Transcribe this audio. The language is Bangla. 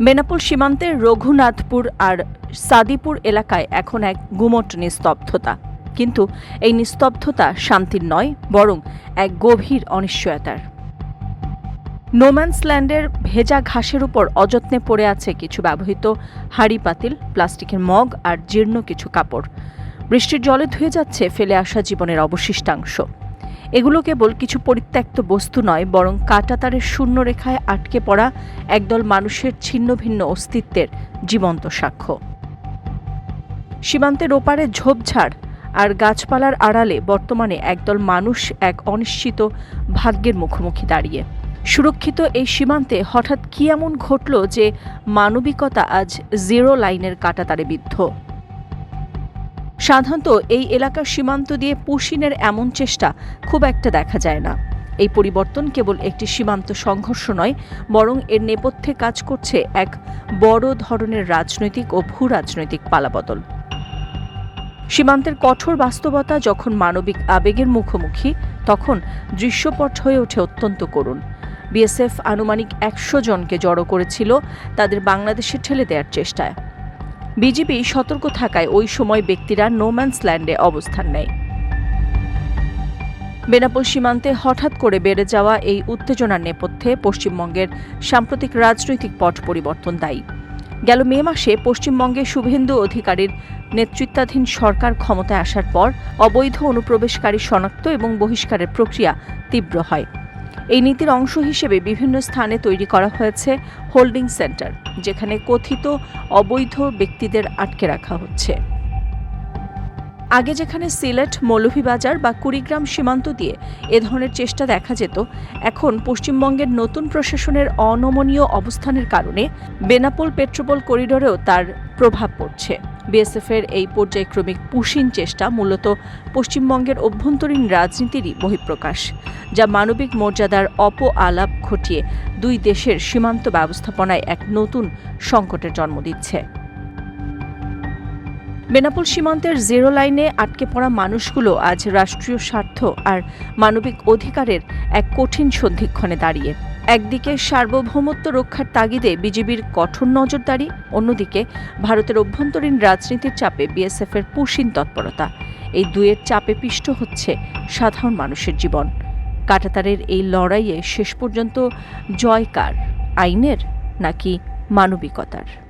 বেনাপোল সীমান্তের রঘুনাথপুর আর সাদিপুর এলাকায় এখন এক গুমট নিস্তব্ধতা। কিন্তু এই নিস্তব্ধতা শান্তির নয়, বরং এক গভীর অনিশ্চয়তার। নোম্যান্স ল্যান্ডের ভেজা ঘাসের উপর অযত্নে পড়ে আছে কিছু ব্যবহৃত হাঁড়ি পাতিল, প্লাস্টিকের মগ আর জীর্ণ কিছু কাপড়। বৃষ্টির জলে ধুয়ে যাচ্ছে ফেলে আসা জীবনের অবশিষ্টাংশ। এগুলো কেবল কিছু পরিত্যক্ত বস্তু নয়, বরং কাঁটাতারের শূন্য রেখায় আটকে পড়া একদল মানুষের ছিন্ন ভিন্ন অস্তিত্বের জীবন্ত সাক্ষ্য। সীমান্তের ওপারে ঝোপঝাড় আর গাছপালার আড়ালে বর্তমানে একদল মানুষ এক অনিশ্চিত ভাগ্যের মুখোমুখি দাঁড়িয়ে। সুরক্ষিত এই সীমান্তে হঠাৎ কি এমন ঘটল যে মানবিকতা আজ জিরো লাইনের কাঁটাতারে বিদ্ধ? সাধারণত এই এলাকার সীমান্ত দিয়ে পুশিনের এমন চেষ্টা খুব একটা দেখা যায় না। এই পরিবর্তন কেবল একটি সীমান্ত সংঘর্ষ নয়, বরং এর নেপথ্যে কাজ করছে এক বড় ধরনের রাজনৈতিক ও ভূ রাজনৈতিক পালাবদল। সীমান্তের কঠোর বাস্তবতা যখন মানবিক আবেগের মুখোমুখি, তখন দৃশ্যপট হয়ে ওঠে অত্যন্ত করুণ। বিএসএফ আনুমানিক ১০০ জনকে জড়ো করেছিল তাদের বাংলাদেশে ঠেলে দেওয়ার চেষ্টায়। বিজিবি সতর্ক থাকায় ওই সময় ব্যক্তিরা নোম্যান্স ল্যান্ডে অবস্থান নেয়। বেনাপোল সীমান্তে হঠাৎ করে বেড়ে যাওয়া এই উত্তেজনার নেপথ্যে পশ্চিমবঙ্গের সাম্প্রতিক রাজনৈতিক পট পরিবর্তন দায়ী। গেল মে মাসে পশ্চিমবঙ্গে শুভেন্দু অধিকারীর নেতৃত্বাধীন সরকার ক্ষমতায় আসার পর অবৈধ অনুপ্রবেশকারী শনাক্ত এবং বহিষ্কারের প্রক্রিয়া তীব্র হয়। এই নীতির অংশ হিসেবে বিভিন্ন স্থানে তৈরি করা হয়েছে হোল্ডিং সেন্টার, যেখানে কথিত অবৈধ ব্যক্তিদের আটকে রাখা হচ্ছে। আগে যেখানে সিলেট, মৌলভীবাজার বা কুড়িগ্রাম সীমান্ত দিয়ে এ ধরনের চেষ্টা দেখা যেত, এখন পশ্চিমবঙ্গের নতুন প্রশাসনের অনমনীয় অবস্থানের কারণে বেনাপোল পেট্রোপোল করিডোরেও তার প্রভাব পড়ছে। বিএসএফের এই পর্যায়ক্রমিক পুশিন চেষ্টা মূলত পশ্চিমবঙ্গের অভ্যন্তরীণ রাজনীতিরই বহিঃপ্রকাশ, যা মানবিক মর্যাদার অপ-আলাপ ঘটিয়ে দুই দেশের সীমান্ত ব্যবস্থাপনায় এক নতুন সংকটের জন্ম দিচ্ছে। বেনাপোল সীমান্তের জিরো লাইনে আটকে পড়া মানুষগুলো আজ রাষ্ট্রীয় স্বার্থ আর মানবিক অধিকারের এক কঠিন সন্ধিক্ষণে দাঁড়িয়ে। একদিকে সার্বভৌমত্ব রক্ষার তাগিদে বিজিবির কঠোর নজরদারি, অন্যদিকে ভারতের অভ্যন্তরীণ রাজনীতির চাপে বিএসএফের পুশিন তৎপরতা। এই দুয়ের চাপে পিষ্ট হচ্ছে সাধারণ মানুষের জীবন। কাঁটাতারের এই লড়াইয়ে শেষ পর্যন্ত জয় কার, আইনের নাকি মানবিকতার?